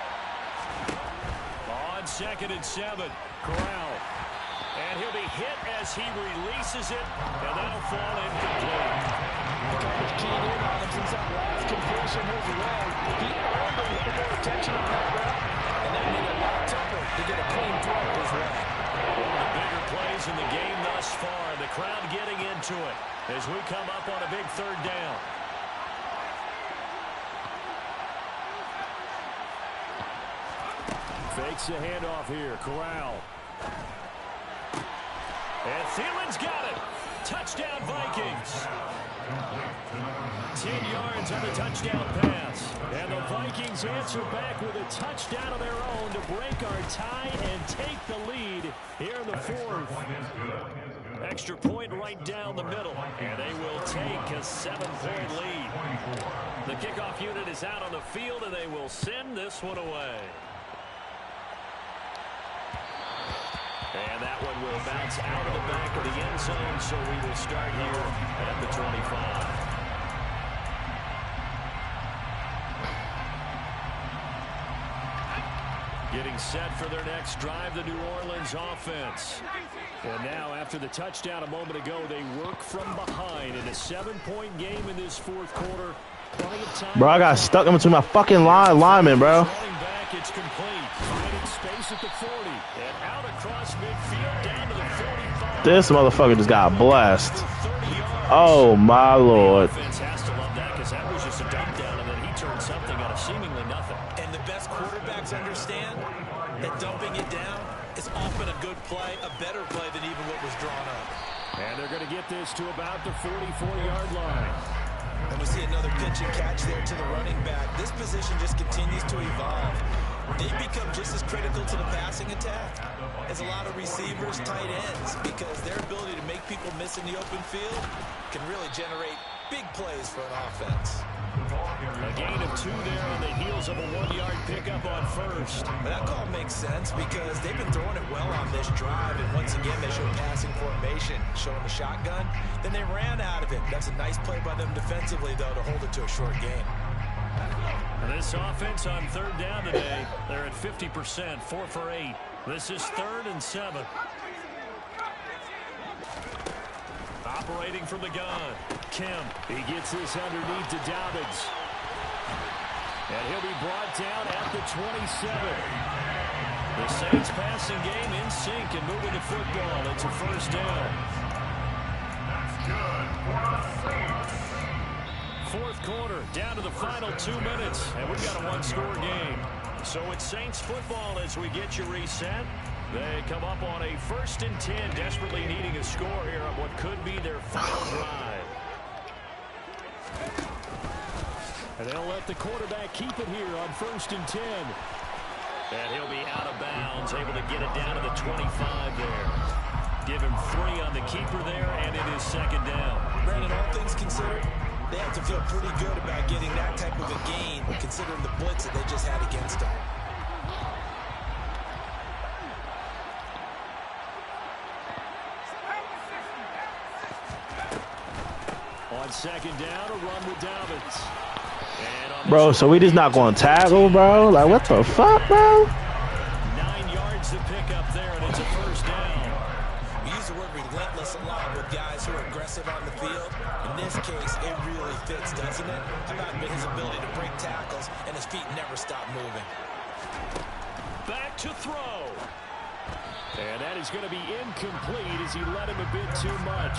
Speaker 1: On 2nd and 7, Corral. And he'll be hit as he releases it, and that'll fall incomplete.
Speaker 3: Coverage keyed in on him since that last completion his way. He earned a little more attention on that route, and that made it a lot tougher to get a clean throw his way.
Speaker 1: One of the bigger plays in the game thus far. The crowd getting into it as we come up on a big 3rd down.
Speaker 4: Fakes the handoff here. Corral.
Speaker 1: And Thielen's got it. Touchdown, Vikings. 10 yards on the touchdown pass. And the Vikings answer back with a touchdown of their own to break our tie and take the lead here in the 4th. Extra point right down the middle. And they will take a 7-point lead. The kickoff unit is out on the field, and they will send this one away. And that one will bounce out of the back of the end zone, so we will start here at the 25. Getting set for their next drive, the New Orleans offense. And now, after the touchdown a moment ago, they work from behind in a 7-point game in this 4th quarter. Plenty of time.
Speaker 2: Bro, I got stuck in between my fucking linemen, bro.
Speaker 1: Running back, it's complete.
Speaker 4: space at the 40. And out across midfield down to the 45.
Speaker 2: This motherfucker just got blessed. Oh, my Lord.
Speaker 1: Defense has to love that because that was just a dump down, and then he turned something out of seemingly nothing.
Speaker 3: And the best quarterbacks understand that dumping it down is often a good play, a better play than even what was drawn up.
Speaker 4: And they're going to get this to about the 44-yard line.
Speaker 3: And we see another pitch and catch there to the running back. This position just continues to evolve. They become just as critical to the passing attack as a lot of receivers, tight ends, because their ability to make people miss in the open field can really generate big plays for an offense.
Speaker 4: A gain of 2 there on the heels of a 1-yard pickup on first.
Speaker 3: But that call makes sense because they've been throwing it well on this drive, and once again they showed passing formation, showing the shotgun. Then they ran out of it. That's a nice play by them defensively, though, to hold it to a short gain.
Speaker 4: This offense on 3rd down today, they're at 50%, 4 for 8. This is 3rd and 7. Operating from the gun, Kemp. He gets this underneath to Dobbins. And he'll be brought down at the 27. The Saints passing game in sync and moving the football. It's a 1st down. 4th quarter, down to the final 2 minutes, and we've got a 1-score game. So it's Saints football as we get you reset. They come up on a 1st and 10, desperately needing a score here on what could be their final drive. And they'll let the quarterback keep it here on 1st and 10. And he'll be out of bounds, able to get it down to the 25 there. Give him 3 on the keeper there, and it is 2nd down.
Speaker 3: Brandon, all things considered, they have to feel pretty good about getting that type of a gain, considering the blitz that they just had against them.
Speaker 4: On 2nd down, a run with Dobbins.
Speaker 2: Bro, so we just not going to tackle, bro? Like, what the fuck, bro?
Speaker 4: 9 yards to pick up there, and it's a 1st down.
Speaker 3: We use the word relentless a lot with guys who are aggressive on the field. In this case, it really fits, doesn't it? How about his ability to break tackles and his feet never stop moving?
Speaker 4: Back to throw. And that is going to be incomplete as he let him a bit too much.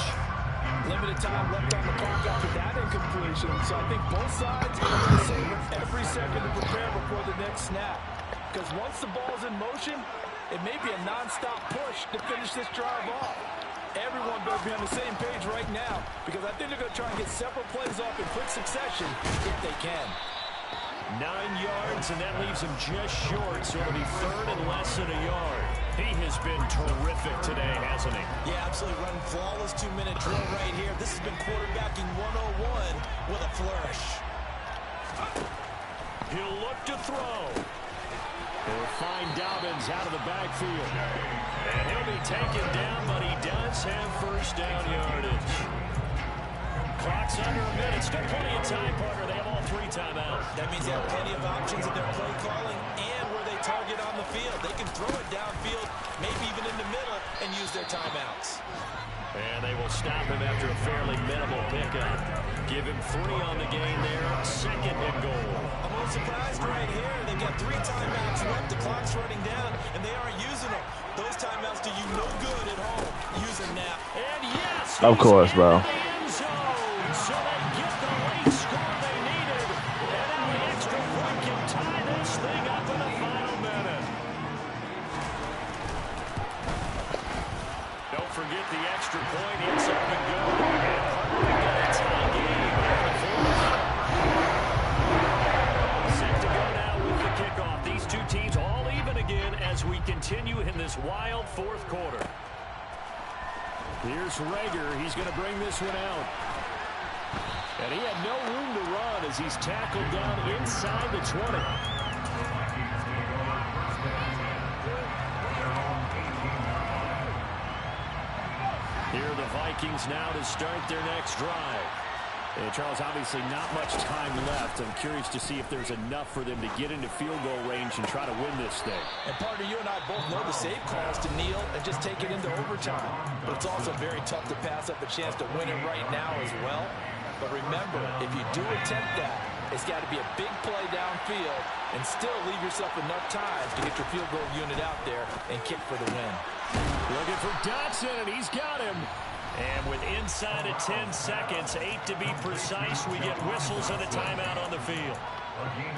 Speaker 3: Limited time left on the clock after that incompletion. So I think both sides are going to save every second to prepare before the next snap. Because once the ball's in motion, it may be a non-stop push to finish this drive off. Everyone better be on the same page right now, because I think they're going to try and get several plays off in quick succession if they can.
Speaker 4: 9 yards, and that leaves him just short, so it'll be 3rd and less than a yard. He has been terrific today, hasn't he?
Speaker 3: Yeah, absolutely. Running flawless 2-minute drill right here. This has been quarterbacking 101 with a flourish.
Speaker 4: He'll look to throw. He'll find Dobbins out of the backfield. And he'll be taken down, but he does have 1st down yardage. Clock's under a minute. Still plenty of time, partner. They have all 3 timeouts.
Speaker 3: That means they have plenty of options in their play calling and where they target on the field. They can throw it downfield, maybe even in the middle, and use their timeouts.
Speaker 4: And they will stop him after a fairly minimal pickup. Give him 3 on the gain there. 2nd and goal.
Speaker 3: I'm a little surprised right here. They've got 3 timeouts left. The clock's running down, and they aren't using them. Those timeouts do you no good at home. Use them now.
Speaker 4: And yes,
Speaker 2: Of course, bro.
Speaker 4: So they get the late score they needed. And now the extra point can tie this thing up in the final minute. Don't forget the extra point. It's up and good. And Hartman got a tie game on the 4th. Set to go now with the kickoff. These 2 teams all even again as we continue in this wild 4th quarter. Here's Rager. He's going to bring this one out. And he had no room to run as he's tackled down inside the 20. Here are the Vikings now to start their next drive. And Charles, obviously not much time left. I'm curious to see if there's enough for them to get into field goal range and try to win this thing.
Speaker 3: And partner, you and I both know the save calls to kneel and just take it into overtime. But it's also very tough to pass up a chance to win it right now as well. But remember, if you do attempt that, It's got to be a big play downfield and still leave yourself enough time to get your field goal unit out there and kick for the win.
Speaker 4: Looking for Dotson, and he's got him.
Speaker 1: And with inside of 10 seconds, 8 to be precise, we get whistles and a timeout on the field.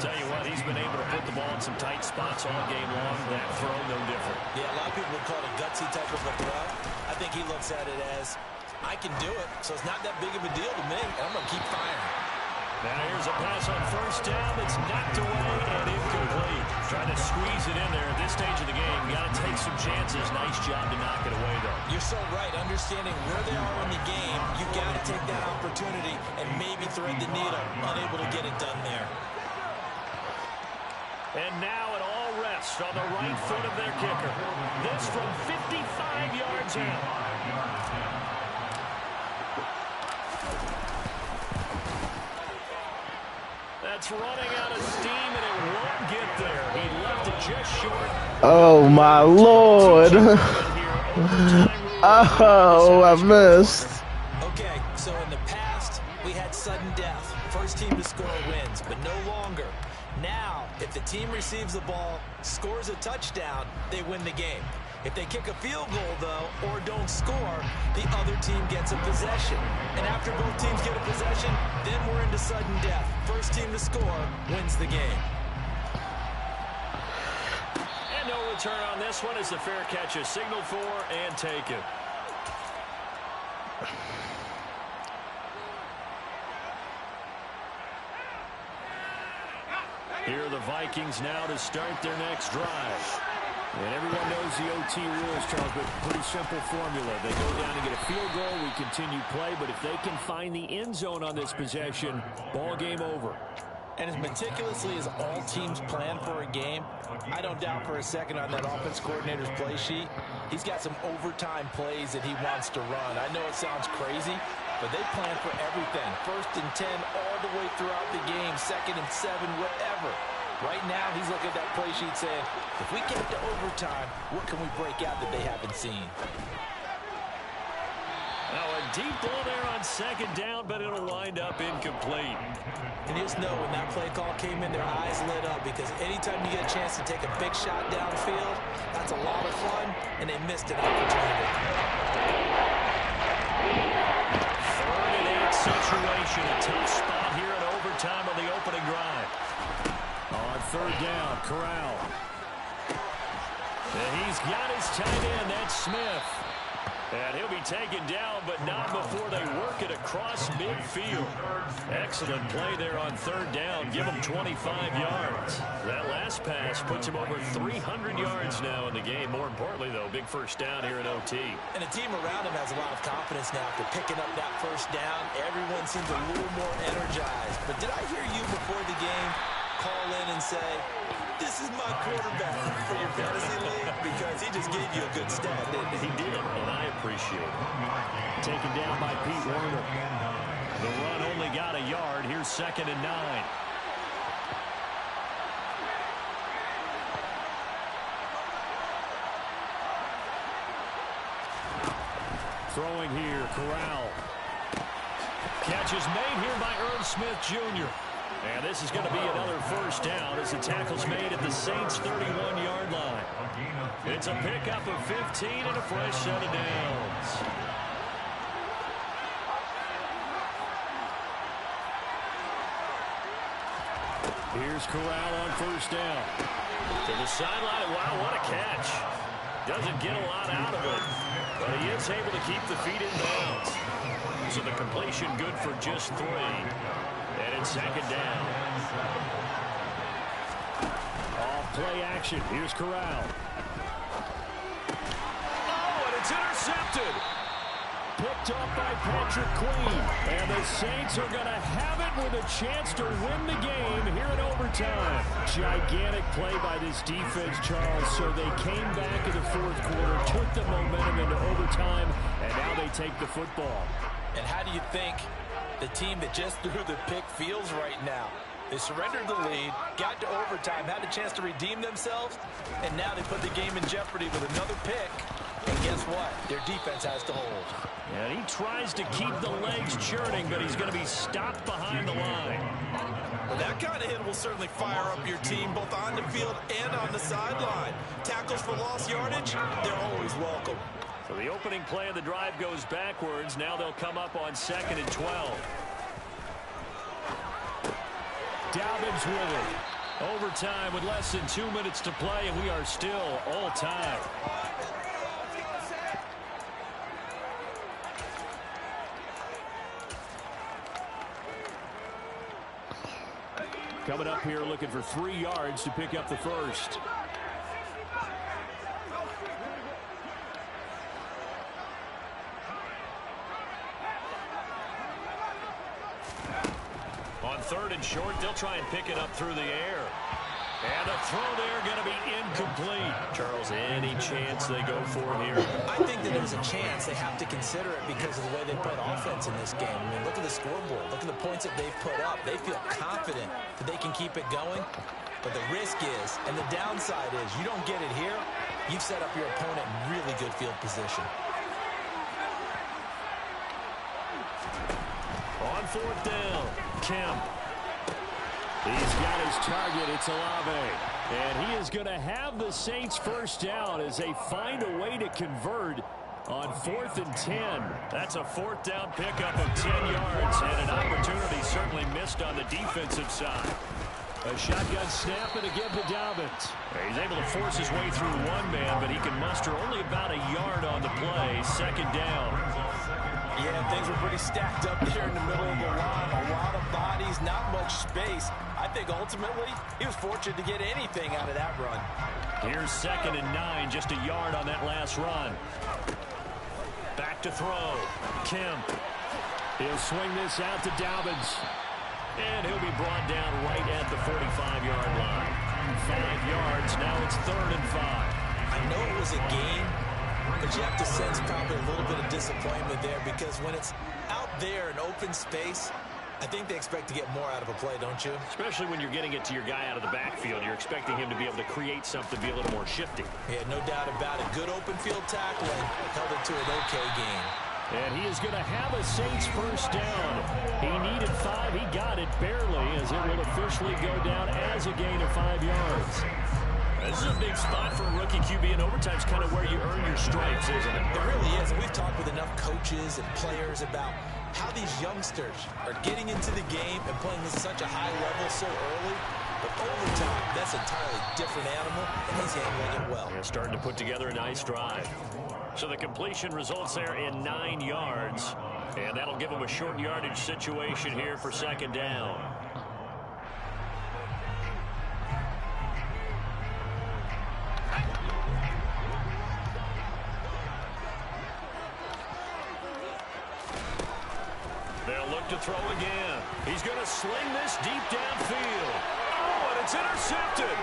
Speaker 1: Tell you what, he's been able to put the ball in some tight spots all game long. That throw, no different.
Speaker 3: Yeah, a lot of people would call it a gutsy type of a throw. I think he looks at it as, I can do it, so it's not that big of a deal to me, and I'm going to keep firing.
Speaker 1: Now here's a pass on first down that's knocked away and incomplete. Trying to squeeze it in there at this stage of the game. Got to take some chances. Nice job to knock it away, though.
Speaker 3: You're so right. Understanding where they are in the game, you got to take that opportunity and maybe thread the needle. Unable to get it done there.
Speaker 1: And now it all rests on the right foot of their kicker. This from 55 yards out. That's running out of steam, and it won't get there. He left it just short.
Speaker 2: Oh, my Lord. Oh, I missed.
Speaker 3: Okay, so in the past, we had sudden death. First team to score wins, but no longer. Now, if the team receives the ball, scores a touchdown, they win the game. If they kick a field goal, though, or don't score, the other team gets a possession. And after both teams get a possession, then we're into sudden death. First team to score wins the game.
Speaker 1: And no return on this one as the fair catch is signaled for and taken. Here are the Vikings now to start their next drive.
Speaker 4: And everyone knows the OT rules, Charles, but pretty simple formula. They go down and get a field goal, we continue play, but if they can find the end zone on this possession, ball game over.
Speaker 3: And as meticulously as all teams plan for a game, I don't doubt for a second on that offense coordinator's play sheet, he's got some overtime plays that he wants to run. I know it sounds crazy, but they plan for everything. 1st and 10 all the way throughout the game, 2nd and 7, whatever. Right now, he's looking at that play sheet saying, if we get to overtime, what can we break out that they haven't seen?
Speaker 1: Now a deep ball there on 2nd down, but it'll wind up incomplete.
Speaker 3: And you just know when that play call came in, their eyes lit up because anytime you get a chance to take a big shot downfield, that's a lot of fun, and they missed an opportunity.
Speaker 1: 3rd and 8 situation, a tough spot here in overtime on the opening drive.
Speaker 4: On 3rd down, Corral.
Speaker 1: And he's got his tight end, that's Smith. And he'll be taken down, but not before they work it across midfield. Excellent play there on 3rd down. Give him 25 yards. That last pass puts him over 300 yards now in the game. More importantly, though, big first down here in OT.
Speaker 3: And the team around him has a lot of confidence now after picking up that first down. Everyone seems a little more energized. But did I hear you before the game call in and say, this is my quarterback for your fantasy league? Because he just gave you a good stat, didn't he?
Speaker 1: He did, and I appreciate it.
Speaker 4: Taken down by Pete Werner.
Speaker 1: The run only got a yard. Here's 2nd and 9.
Speaker 4: Throwing here, Corral.
Speaker 1: Catch is made here by Irv Smith Jr. And this is going to be another first down as the tackle's made at the Saints' 31-yard line. It's a pickup of 15 and a fresh set of downs.
Speaker 4: Here's Corral on 1st down.
Speaker 1: To the sideline. Wow, what a catch. Doesn't get a lot out of it, but he is able to keep the feet in bounds. So the completion good for just 3. And it's 2nd down.
Speaker 4: Off play action. Here's Corral.
Speaker 1: Oh, and it's intercepted.
Speaker 4: Picked up by Patrick Queen. And the Saints are going to have it with a chance to win the game here in overtime. Gigantic play by this defense, Charles. So they came back in the 4th quarter, took the momentum into overtime, and now they take the football.
Speaker 3: And how do you think the team that just threw the pick feels right now? They surrendered the lead, got to overtime, had a chance to redeem themselves, and now they put the game in jeopardy with another pick. And guess what? Their defense has to hold.
Speaker 1: And he tries to keep the legs churning, but he's going to be stopped behind the line.
Speaker 5: Well, that kind of hit will certainly fire up your team both on the field and on the sideline. Tackles for lost yardage, they're always welcome.
Speaker 1: So the opening play of the drive goes backwards. Now they'll come up on 2nd and 12. Dobbins with it. Overtime with less than 2 minutes to play, and we are still all time. Coming up here looking for 3 yards to pick up the first. On 3rd and short, they'll try and pick it up through the air. And a throw there going to be incomplete. Charles, any chance they go for here?
Speaker 3: I think that there's a chance. They have to consider it because of the way they played offense in this game. I mean, look at the scoreboard. Look at the points that they've put up. They feel confident that they can keep it going. But the risk is, and the downside is, you don't get it here, you've set up your opponent in really good field position.
Speaker 1: On 4th down, Kemp. He's got his target. It's Olave. And he is going to have the Saints first down as they find a way to convert on 4th and 10. That's a 4th down pickup of 10 yards and an opportunity certainly missed on the defensive side. A shotgun snap and again to Dobbins. He's able to force his way through one man, but he can muster only about a yard on the play. 2nd down.
Speaker 3: Yeah, things were pretty stacked up there in the middle of the line. A lot of bodies, not much space. I think ultimately he was fortunate to get anything out of that run.
Speaker 1: Here's 2nd and 9, just a yard on that last run. Back to throw. Kemp. He'll swing this out to Dobbins. And he'll be brought down right at the 45-yard line. 5 yards, now it's 3rd and 5.
Speaker 3: I know it was a game, but you have to sense probably a little bit of disappointment there because when it's out there in open space, I think they expect to get more out of a play, don't you?
Speaker 1: Especially when you're getting it to your guy out of the backfield. You're expecting him to be able to create something, be a little more shifty.
Speaker 3: Yeah, no doubt about it. Good open field tackling held it to an okay game.
Speaker 1: And he is going to have a Saints first down. He needed 5. He got it barely as it will officially go down as a gain of 5 yards. This is a big spot for a rookie QB, and overtime's kind of where you earn your stripes, isn't it?
Speaker 3: It really is. And we've talked with enough coaches and players about how these youngsters are getting into the game and playing at such a high level so early. But overtime, that's an entirely different animal, and he's handling it well.
Speaker 1: They're starting to put together a nice drive. So the completion results there in 9 yards, and that'll give them a short yardage situation here for 2nd down. They'll look to throw again. He's going to sling this deep downfield. Oh, and it's intercepted.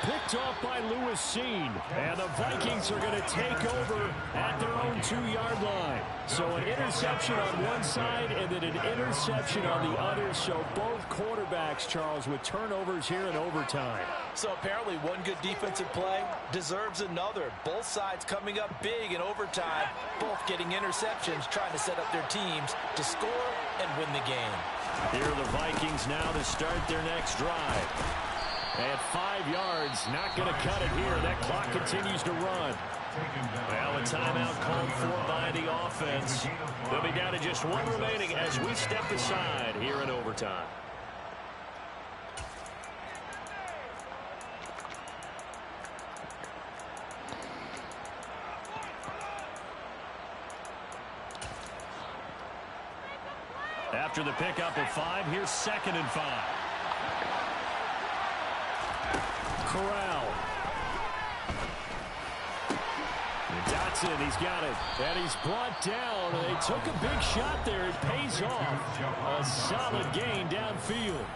Speaker 1: Picked off by Lewis Cine. And the Vikings are going to take over at their own 2-yard line. So an interception on one side and then an interception on the other. So both quarterbacks, Charles, with turnovers here in overtime.
Speaker 3: So apparently one good defensive play deserves another. Both sides coming up big in overtime. Both getting interceptions, trying to set up their teams to score and win the game.
Speaker 1: Here are the Vikings now to start their next drive. At 5 yards, not going to cut it here. That clock continues to run. Well, a timeout called for by the offense. They'll be down to just 1 remaining as we step aside here in overtime. After the pickup of 5, here's 2nd and 5. Corral. Dotson, he's got it. And he's brought down. And they took a big shot there. It pays off. A solid gain downfield.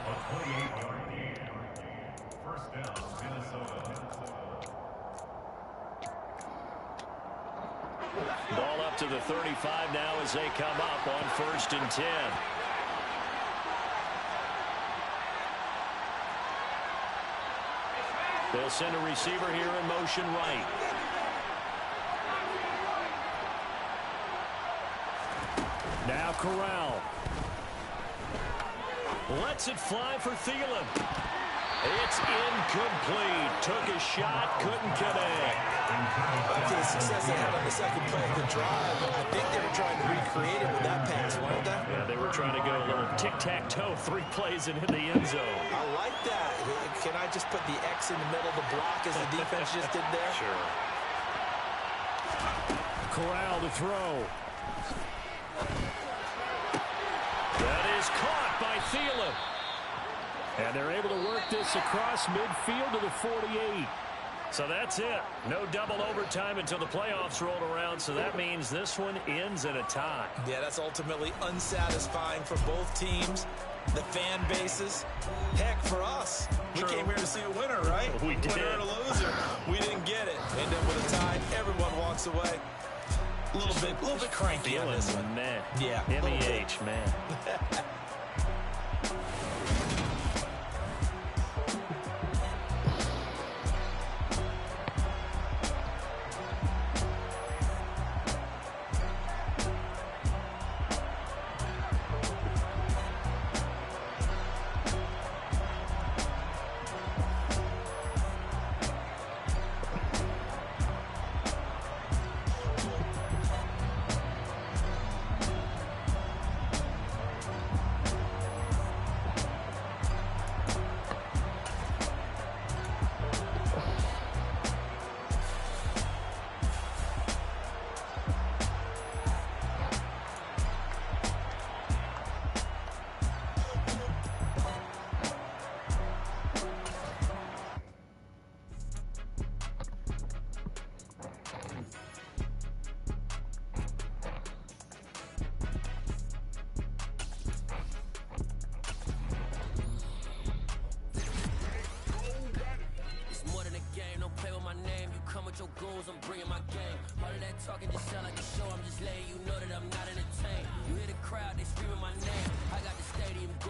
Speaker 1: Ball up to the 35 now as they come up on 1st and 10. They'll send a receiver here in motion right. Now Corral. Lets it fly for Thielen. It's incomplete. Took a shot, couldn't connect.
Speaker 3: After the success they had on the second play of the drive, I think they were trying to recreate it with that pass, weren't they?
Speaker 1: Yeah, they were trying to go a little tic-tac-toe, 3 plays and in the end zone.
Speaker 3: I like that. Can I just put the X in the middle of the block as the defense just did there?
Speaker 1: Sure.
Speaker 4: Corral to throw.
Speaker 1: That is caught by Thielen.
Speaker 4: And they're able to work this across midfield to the 48.
Speaker 1: So that's it. No double overtime until the playoffs rolled around, so that means this one ends in a tie.
Speaker 3: Yeah, that's ultimately unsatisfying for both teams, the fan bases. Heck, for us, we came here to see a winner, right?
Speaker 1: We did.
Speaker 3: Winner and a loser. We didn't get it. End up with a tie. Everyone walks away. A little bit cranky on this one.
Speaker 1: Man.
Speaker 3: Yeah.
Speaker 1: MEH, man.
Speaker 6: Your goals, I'm bringing my game. All of that talking just sound like a show. I'm just letting you know that I'm not entertained. You hear the crowd, they screaming my name. I got the stadium going.